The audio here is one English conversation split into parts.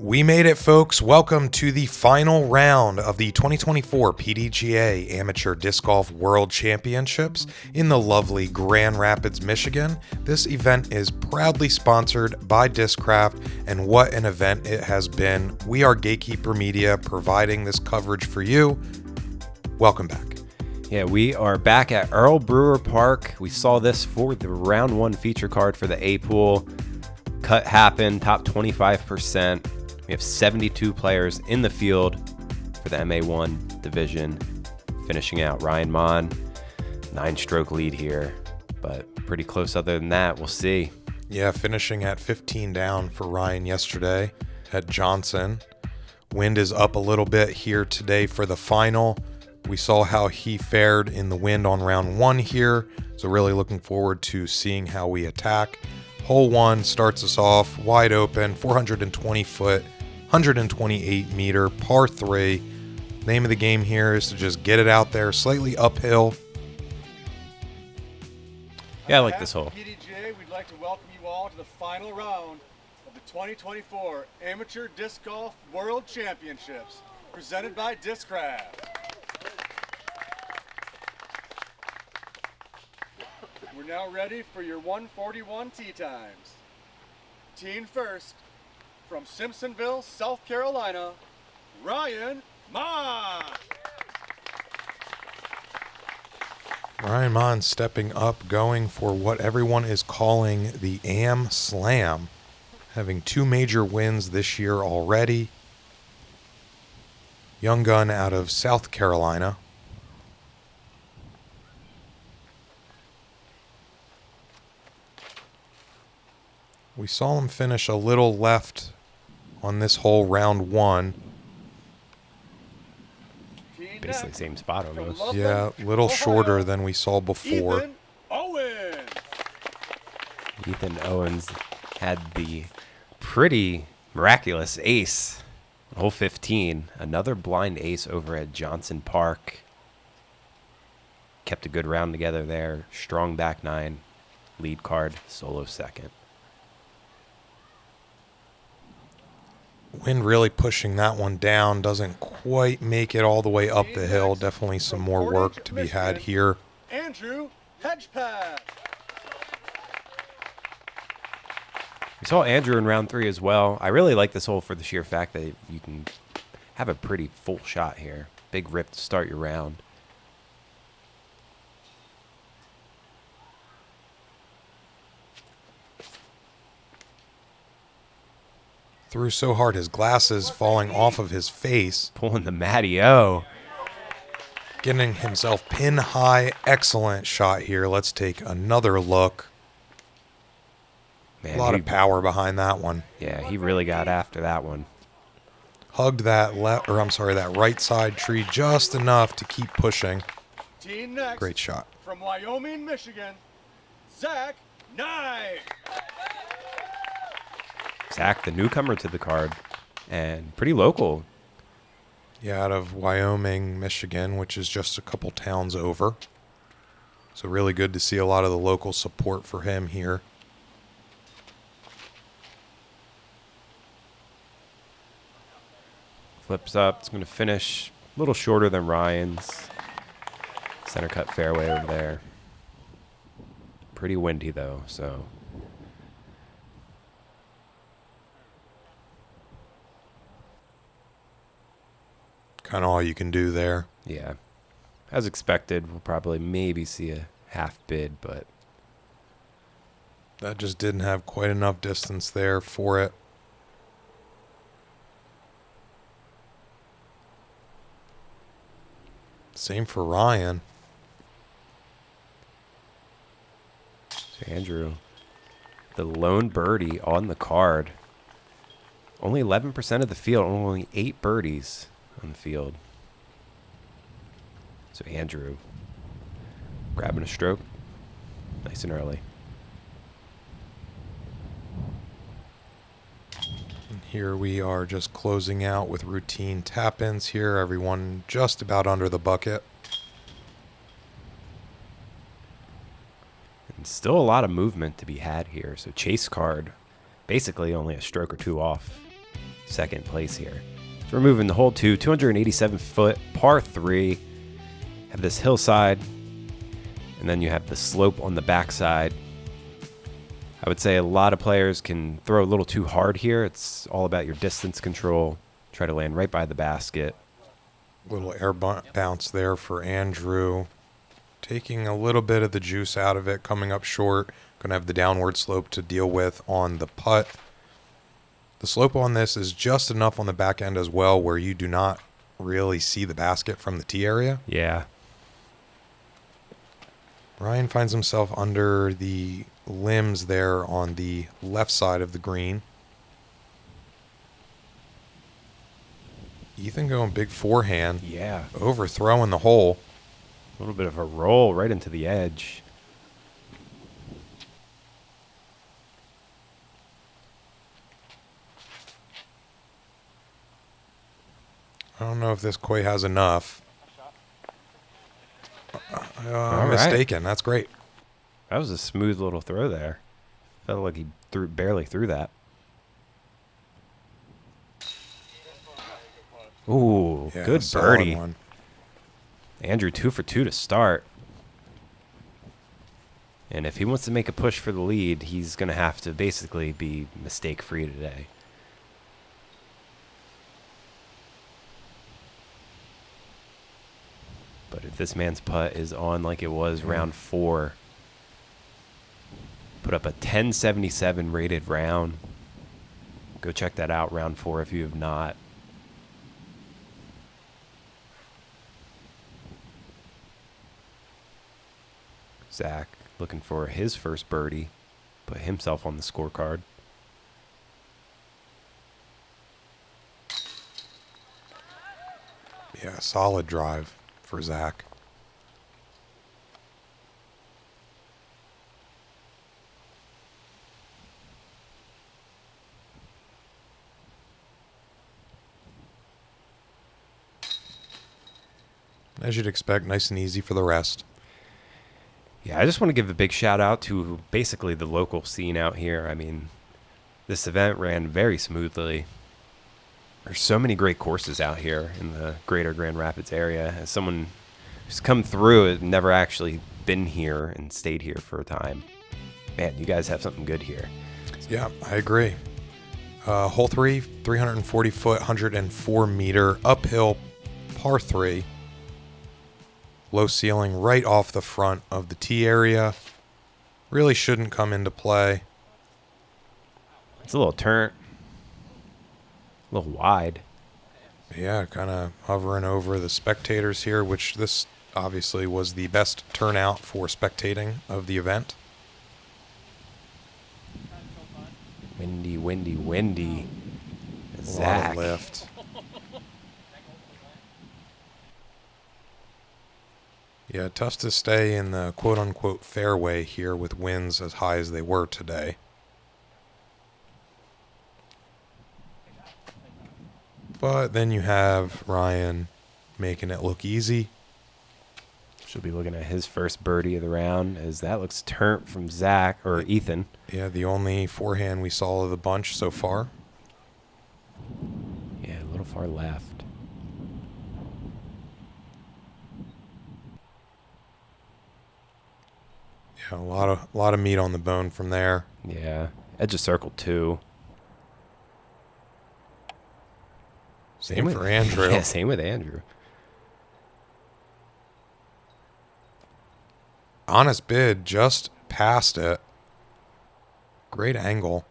We made it, folks. Welcome to the final round of the 2024 PDGA Amateur Disc Golf World Championships in the lovely Grand Rapids, Michigan. This event is proudly sponsored by Discraft, and what an event it has been. We are Gatekeeper Media providing this coverage for you. Welcome back. Yeah, we are back at Earl Brewer Park. We saw this for the round one feature card for the A pool. Cut happened, top 25%. We have 72 players in the field for the MA1 Division. Finishing out Ryan Monn, 9-stroke lead here, but pretty close other than that. We'll see. Yeah, finishing at 15 down for Ryan yesterday at Johnson. Wind is up a little bit here today for the final. We saw how he fared in the wind on round one here, so really looking forward to seeing how we attack. Hole one starts us off wide open, 420 foot, 128 meter, par 3. Name of the game here is to just get it out there, slightly uphill. Yeah, I like this hole. PDGA, we'd like to welcome you all to the final round of the 2024 Amateur Disc Golf World Championships, presented by Discraft. We're now ready for your 141 tee times. Team first, from Simpsonville, South Carolina, Ryan Monn. Ryan Monn stepping up, going for what everyone is calling the AM Slam, having 2 major wins this year already. Young gun out of South Carolina. We saw him finish a little left on this hole, round one. Basically same spot almost. Yeah, a little shorter than we saw before. Ethan Owens had the pretty miraculous ace. Hole 15, another blind ace over at Johnson Park. Kept a good round together there. Strong back nine, lead card, solo second. Wind really pushing that one down. Doesn't quite make it all the way up the hill. Definitely some more work to be had here. Andrew Hedgspeth. We saw Andrew in round 3 as well. I really like this hole for the sheer fact that you can have a pretty full shot here. Big rip to start your round. Threw so hard his glasses falling off of his face. Pulling the Matty-O. Getting himself pin high. Excellent shot here. Let's take another look. Man, a lot of power behind that one. Yeah, he really got after that one. Hugged that that right side tree just enough to keep pushing. Team next, great shot. From Wyoming, Michigan, Zach Nye. Zach, the newcomer to the card, and pretty local. Yeah, out of Wyoming, Michigan, which is just a couple towns over. So really good to see a lot of the local support for him here. Flips up. It's going to finish a little shorter than Ryan's. Center cut fairway over there. Pretty windy, though, so... Kind of all you can do there. Yeah. As expected, we'll probably maybe see a half bid, but... That just didn't have quite enough distance there for it. Same for Ryan. So Andrew, the lone birdie on the card. Only 11% of the field, only 8 birdies on the field. So Andrew grabbing a stroke nice and early. And here we are just closing out with routine tap-ins here. Everyone just about under the bucket. And still a lot of movement to be had here. So chase card basically only a stroke or 2 off. second place here. So we're moving the hole 2, 287-foot par 3. Have this hillside, and then you have the slope on the backside. I would say a lot of players can throw a little too hard here. It's all about your distance control. Try to land right by the basket. Little air bounce there for Andrew. Taking a little bit of the juice out of it, coming up short. Going to have the downward slope to deal with on the putt. The slope on this is just enough on the back end as well where you do not really see the basket from the tee area. Yeah. Ryan finds himself under the limbs there on the left side of the green. Ethan going big forehand. Yeah. Overthrowing the hole. A little bit of a roll right into the edge. I don't know if this quite has enough. All Mistaken. That's great. That was a smooth little throw there. Felt like he barely threw that. Ooh, Yeah, good solid birdie. one. Andrew 2 for 2 to start. And if he wants to make a push for the lead, he's going to have to basically be mistake-free today. But if this man's putt is on like it was round 4, put up a 1077 rated round. Go check that out, round 4, if you have not. Zach looking for his first birdie, put himself on the scorecard. Yeah, solid drive for Zach. As you'd expect, nice and easy for the rest. Yeah, I just want to give a big shout out to basically the local scene out here. I mean, this event ran very smoothly. There's so many great courses out here in the greater Grand Rapids area. As someone who's come through and never actually been here and stayed here for a time, man, you guys have something good here. Yeah, I agree. Hole 3, 340-foot, 104-meter uphill par 3. Low ceiling right off the front of the tee area. Really shouldn't come into play. It's a little turnt, a little wide. Yeah, kind of hovering over the spectators here, which this obviously was the best turnout for spectating of the event. Windy, windy, windy. A lot Zach. of lift. Yeah, tough to stay in the quote-unquote fairway here with winds as high as they were today. But then you have Ryan making it look easy. Should be looking at his first birdie of the round, as that looks turnt from Zach, or Ethan. Yeah, the only forehand we saw of the bunch so far. Yeah, a little far left. Yeah, a lot of meat on the bone from there. Yeah, edge of circle 2. Same for Andrew. Yeah, same with Andrew. Honest bid, just past it. Great angle.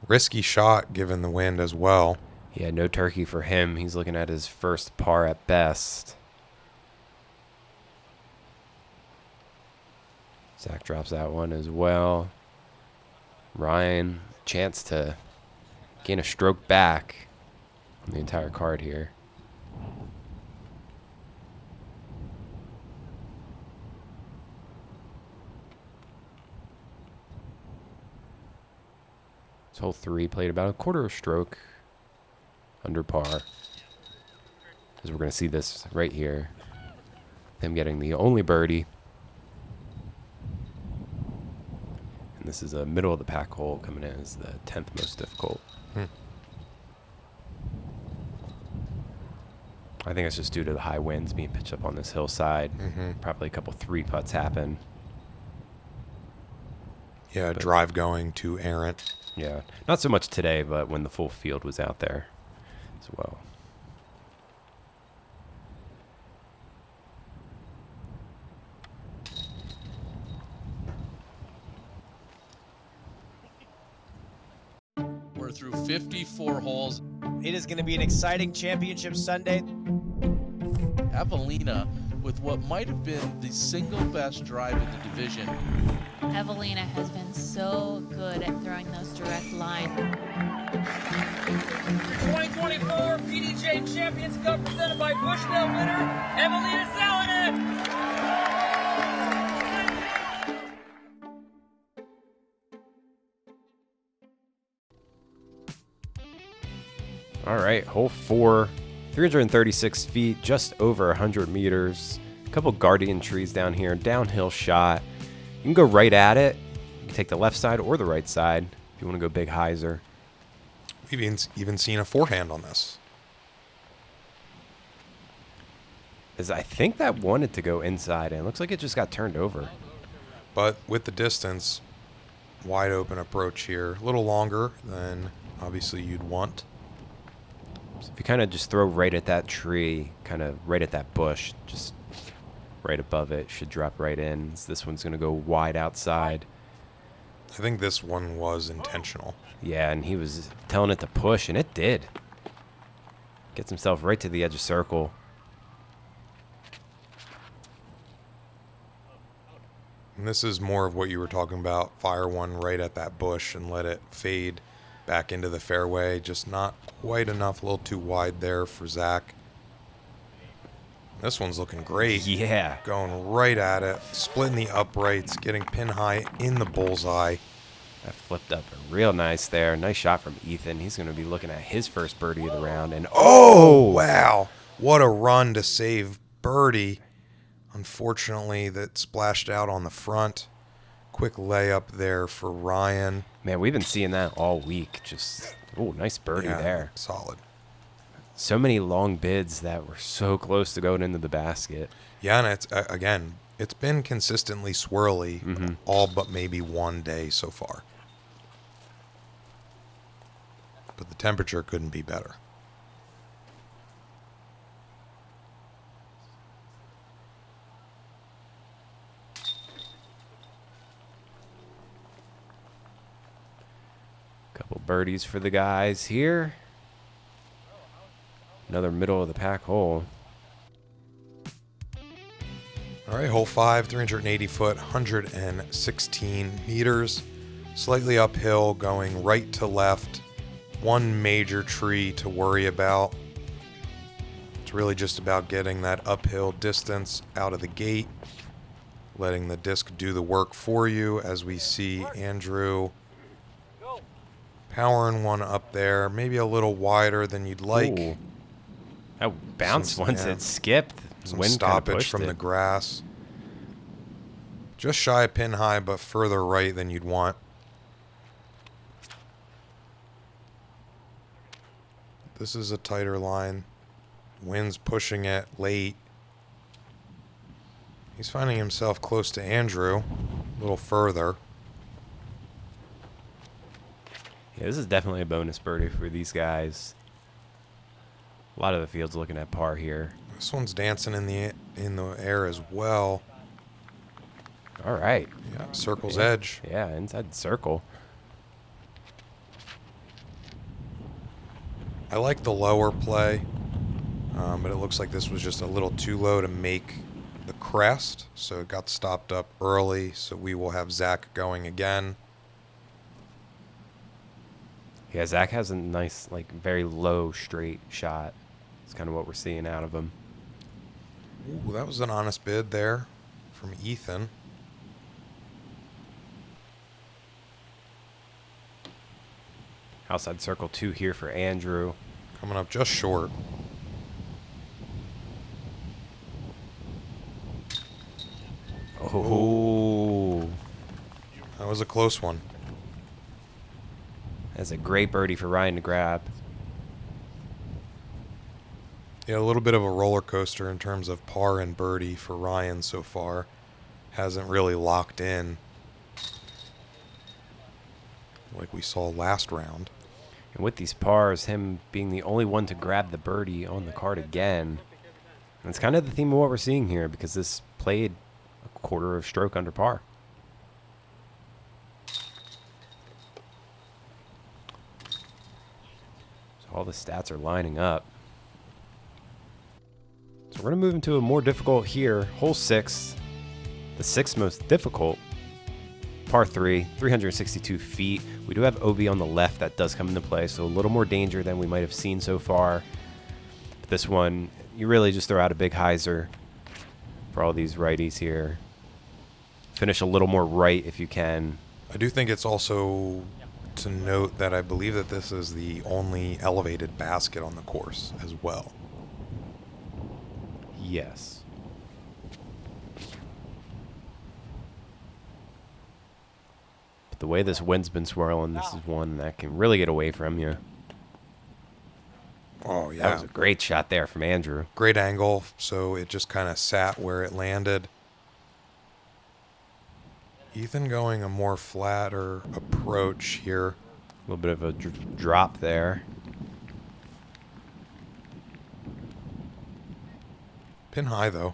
Risky shot given the wind as well. Yeah, no turkey for him. He's looking at his first par at best. Zach drops that one as well. Ryan, chance to gain a stroke back on the entire card here. This hole 3 played about a quarter of stroke under par. As we're going to see this right here. Him getting the only birdie. And this is a middle of the pack hole coming in as the 10th most difficult. I think it's just due to the high winds being pitched up on this hillside. Probably a couple 3-putts happen. Yeah, drive going to errant. Yeah, not so much today, but when the full field was out there as well. We're through 54 holes. It is going to be an exciting championship Sunday. Evelina with what might have been the single best drive in the division. Evelina has been so good at throwing those direct lines. 2024 PDGA Champions Cup presented by Bushnell winner, Evelina Salinas. All right, hole 4, 336 feet, just over 100 meters. A couple guardian trees down here, downhill shot. You can go right at it. You can take the left side or the right side if you want to go big hyzer. We've even seen a forehand on this. As I think that wanted to go inside, and it looks like it just got turned over. But with the distance, wide open approach here. A little longer than obviously you'd want. So if you kind of just throw right at that tree, kind of right at that bush, just right above it, should drop right in. So this one's going to go wide outside. I think this one was intentional. Yeah, and he was telling it to push, and it did. Gets himself right to the edge of circle. And this is more of what you were talking about. Fire one right at that bush and let it fade back into the fairway. Just not quite enough. A little too wide there for Zach. This one's looking great. Yeah. Going right at it. Splitting the uprights. Getting pin high in the bullseye. That flipped up real nice there. Nice shot from Ethan. He's going to be looking at his first birdie of the round. And oh, wow. What a run to save birdie. Unfortunately, that splashed out on the front. Quick layup there for Ryan. Man, we've been seeing that all week. Just, oh, nice birdie there. Solid. So many long bids that were so close to going into the basket. Yeah, and it's, again, it's been consistently swirly all but maybe one day so far. But the temperature couldn't be better. Couple birdies for the guys here. Another middle of the pack hole. All right, hole 5, 380 foot, 116 meters. Slightly uphill, going right to left. One major tree to worry about. It's really just about getting that uphill distance out of the gate. Letting the disc do the work for you as we see Andrew powering one up there. Maybe a little wider than you'd like. Ooh. That bounced once it skipped. Some Wind stoppage from the grass. Just shy of pin high, but further right than you'd want. This is a tighter line. Wind's pushing it late. He's finding himself close to Andrew. A little further. Yeah, this is definitely a bonus birdie for these guys. A lot of the field's looking at par here. This one's dancing in the air as well. All right. Yeah, circle's edge. Yeah, inside the circle. I like the lower play, but it looks like this was just a little too low to make the crest, so it got stopped up early. So we will have Zach going again. Yeah, Zach has a nice, like, very low straight shot. It's kind of what we're seeing out of him. Ooh, that was an honest bid there from Ethan. Outside circle 2 here for Andrew. Coming up just short. Oh. That was a close one. That's a great birdie for Ryan to grab. Yeah, a little bit of a roller coaster in terms of par and birdie for Ryan so far. Hasn't really locked in like we saw last round. And with these pars, him being the only one to grab the birdie on the card again. And it's kind of the theme of what we're seeing here because this played a quarter of stroke under par. So all the stats are lining up. So we're going to move into a more difficult here. Hole 6, the 6th most difficult. Par 3, 362 feet. We do have OB on the left that does come into play, so a little more danger than we might have seen so far. But this one, you really just throw out a big hyzer for all these righties here. Finish a little more right if you can. I do think it's also to note that I believe that this is the only elevated basket on the course as well. Yes. But the way this wind's been swirling, this is one that can really get away from you. Oh, yeah. That was a great shot there from Andrew. Great angle, so it just kind of sat where it landed. Ethan going a more flatter approach here. A little bit of a drop there. Pin high, though.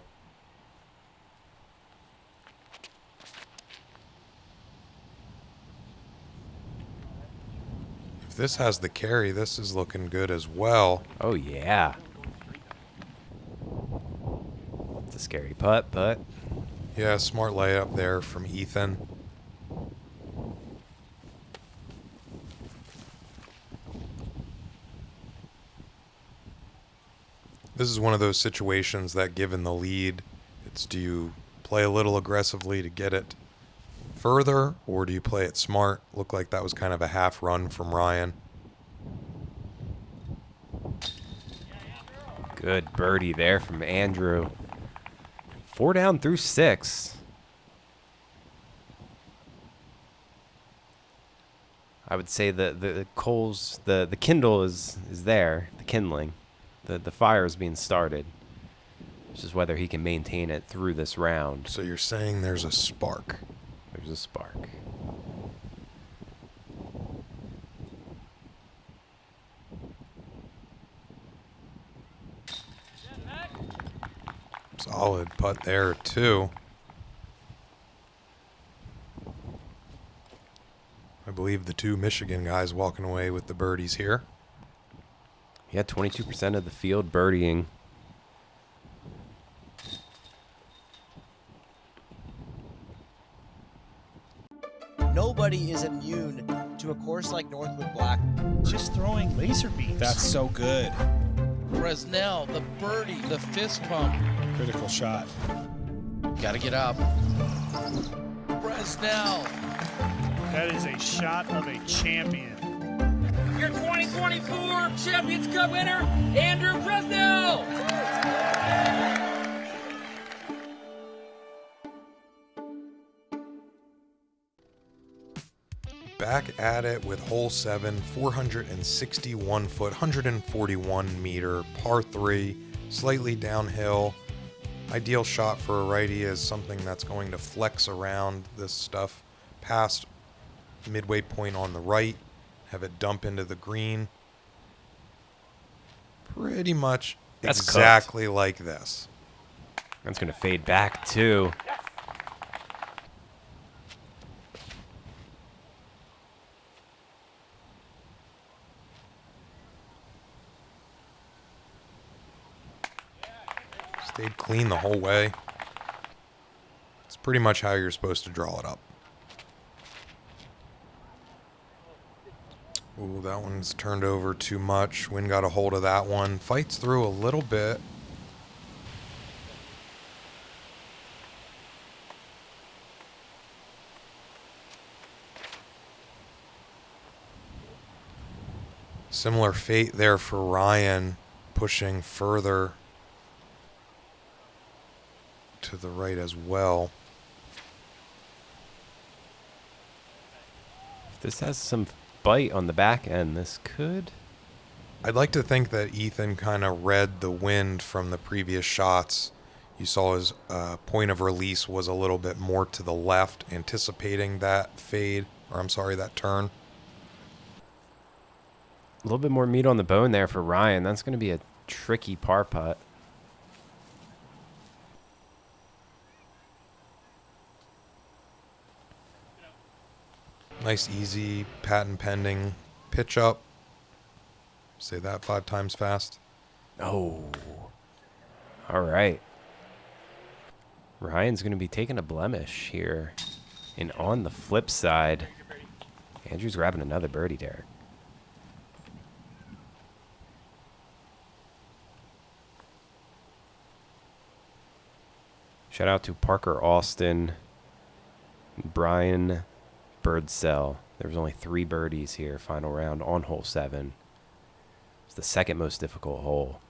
If this has the carry, this is looking good as well. Oh, yeah. It's a scary putt, but Yeah, smart layup there from Ethan. This is one of those situations that, given the lead, it's do you play a little aggressively to get it further, or do you play it smart? Looked like that was kind of a half run from Ryan. good birdie there from Andrew. 4 down through 6. I would say the coals, the kindle is there, the kindling. The fire is being started. It's just whether he can maintain it through this round. So you're saying there's a spark. There's a spark. Solid putt there, too. I believe the two Michigan guys walking away with the birdies here. He had 22% of the field birdieing. Nobody is immune to a course like Northwood Black. Just throwing laser beams. That's so good. Bresnell, the birdie, the fist pump. Critical shot. Gotta get up. Bresnell. That is a shot of a champion. Your 2024 Champions Cup winner, Andrew Bresnell. Back at it with hole 7, 461 foot, 141 meter, par 3, slightly downhill. Ideal shot for a righty is something that's going to flex around this stuff past midway point on the right, have it dump into the green. Pretty much That's exactly like this. That's going to fade back, too. Stayed clean the whole way. It's pretty much how you're supposed to draw it up. Ooh, that one's turned over too much. Wind got a hold of that one. Fights through a little bit. Similar fate there for Ryan, pushing further to the right as well. If this has some bite on the back end, this could I'd like to think that Ethan kind of read the wind from the previous shots. You saw his point of release was a little bit more to the left, anticipating that fade, or I'm sorry, that turn. A little bit more meat on the bone there for Ryan. That's going to be a tricky par putt. Nice, easy, patent pending pitch up. Say that 5 times fast. Oh. All right. Ryan's going to be taking a blemish here. And on the flip side, Andrew's grabbing another birdie, Derek. Shout out to Parker Austin, Brian Birdsell. There was only 3 birdies here, final round on hole 7. It's the second most difficult hole.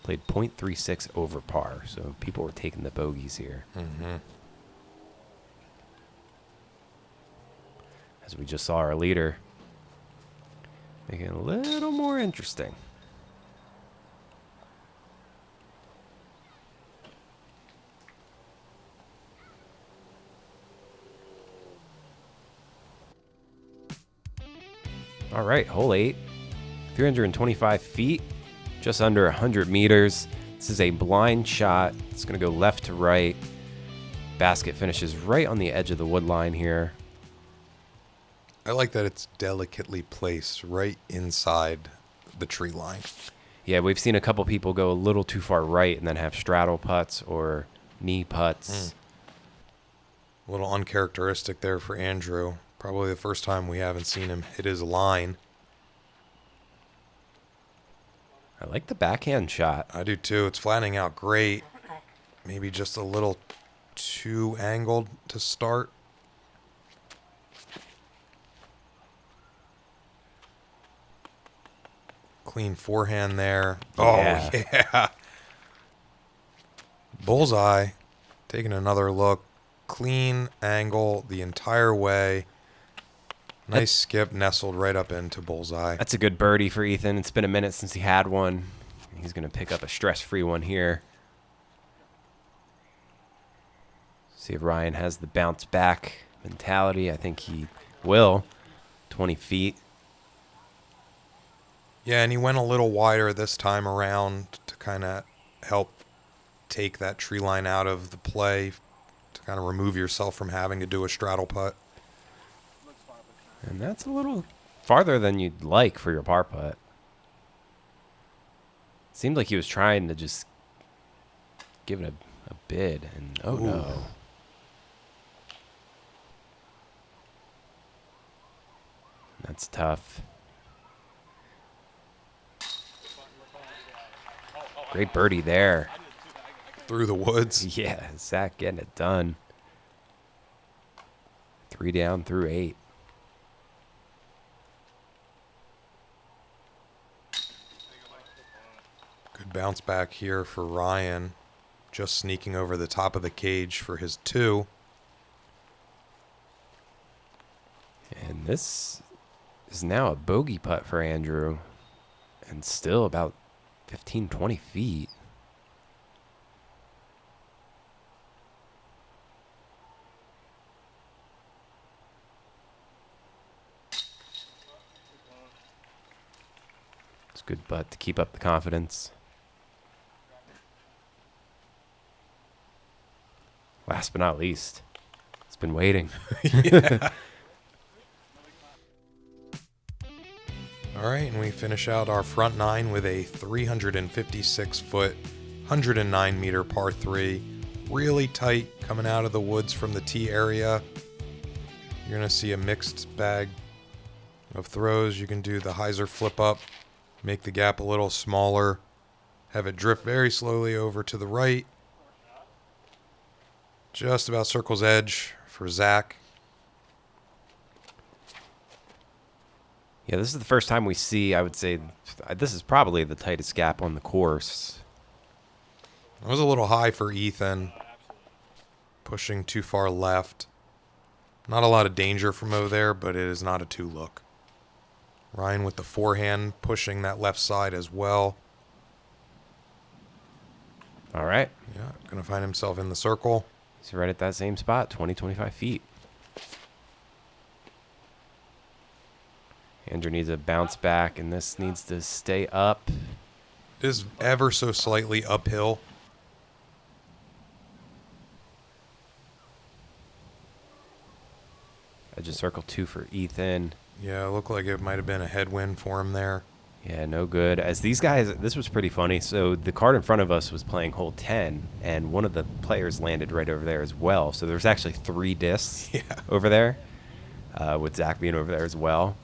Played .36 over par, so people were taking the bogeys here. Mm-hmm. As we just saw our leader, making it a little more interesting. All right, hole 8, 325 feet, just under 100 meters. This is a blind shot. It's going to go left to right. Basket finishes right on the edge of the wood line here. I like that it's delicately placed right inside the tree line. Yeah, we've seen a couple people go a little too far right and then have straddle putts or knee putts. A little uncharacteristic there for Andrew. Probably the first time we haven't seen him hit his line. I like the backhand shot. I do too. It's flattening out great. Maybe just a little too angled to start. Clean forehand there. Oh, yeah. Bullseye. Taking another look. Clean angle the entire way. Nice skip, nestled right up into bullseye. That's a good birdie for Ethan. It's been a minute since he had one. He's going to pick up a stress-free one here. See if Ryan has the bounce back mentality. I think he will. 20 feet. Yeah, and he went a little wider this time around to kind of help take that tree line out of the play, to kind of remove yourself from having to do a straddle putt. And that's a little farther than you'd like for your par putt. Seemed like he was trying to just give it a bid, and oh no. That's tough. Great birdie there. Through the woods. Yeah, Zach getting it done. 3 down through 8. Good bounce back here for Ryan. Just sneaking over the top of the cage for his 2. And this is now a bogey putt for Andrew. And still about 15, 20 feet. It's a good putt to keep up the confidence. Last but not least, it's been waiting. Yeah. All right, and we finish out our front 9 with a 356-foot, 109-meter par 3. Really tight coming out of the woods from the tee area. You're going to see a mixed bag of throws. You can do the hyzer flip up, make the gap a little smaller, have it drift very slowly over to the right. Just about circle's edge for Zach. Yeah, this is the first time we see, I would say, this is probably the tightest gap on the course. It was a little high for Ethan. Pushing too far left. Not a lot of danger from over there, but it is not a 2-look. Ryan with the forehand pushing that left side as well. All right. Yeah, going to find himself in the circle. He's right at that same spot, 20, 25 feet. Andrew needs a bounce back, and this needs to stay up. It is ever so slightly uphill. Edge of circle 2 for Ethan. Yeah, it looked like it might have been a headwind for him there. Yeah, no good. As these guys, this was pretty funny. So the card in front of us was playing hole 10, and one of the players landed right over there as well. So there's actually 3 discs over there, with Zach being over there as well.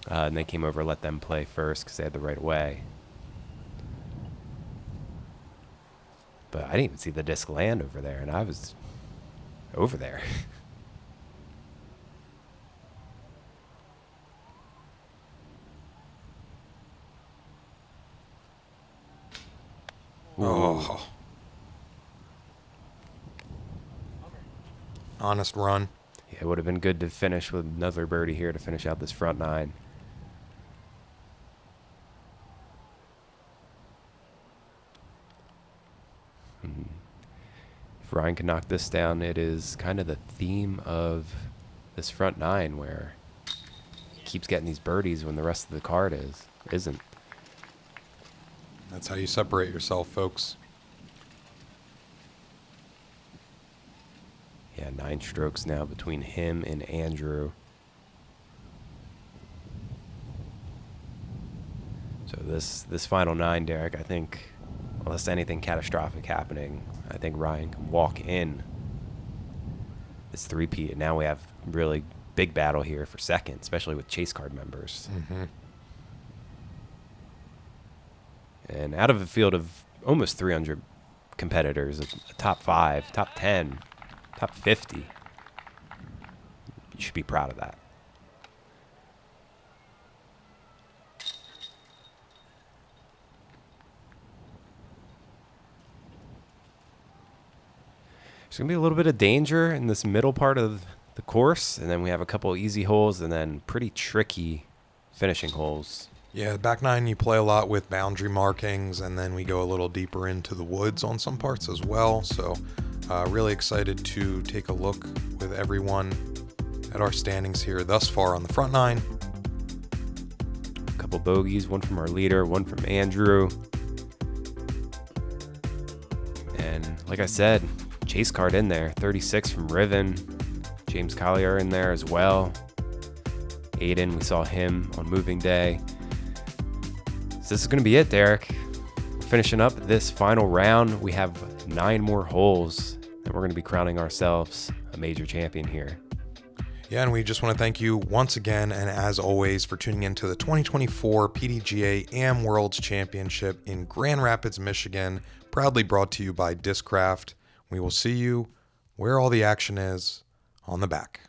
And they came over, let them play first because they had the right of way. But I didn't even see the disc land over there, and I was over there. Oh. Honest run. Yeah, it would have been good to finish with another birdie here to finish out this front 9. If Ryan can knock this down, it is kind of the theme of this front 9 where he keeps getting these birdies when the rest of the card isn't. That's how you separate yourself, folks. Yeah, 9 strokes now between him and Andrew. So this final 9, Derek, I think, unless anything catastrophic happening, I think Ryan can walk in this 3-peat. And now we have really big battle here for second, especially with chase card members. Mm-hmm. And out of a field of almost 300 competitors, a top 5, top 10, top 50, you should be proud of that. There's going to be a little bit of danger in this middle part of the course, and then we have a couple easy holes and then pretty tricky finishing holes. Yeah, back 9 you play a lot with boundary markings, and then we go a little deeper into the woods on some parts as well. So really excited to take a look with everyone at our standings here thus far on the front 9. A couple bogeys, one from our leader, one from Andrew. And like I said, chase card in there, 36 from Riven. James Collier in there as well. Aiden, we saw him on moving day. So this is going to be it, Derek. We're finishing up this final round. We have 9 more holes, and we're going to be crowning ourselves a major champion here. Yeah, and we just want to thank you once again, and as always, for tuning in to the 2024 PDGA AM Worlds Championship in Grand Rapids, Michigan, proudly brought to you by Discraft. We will see you where all the action is on the back.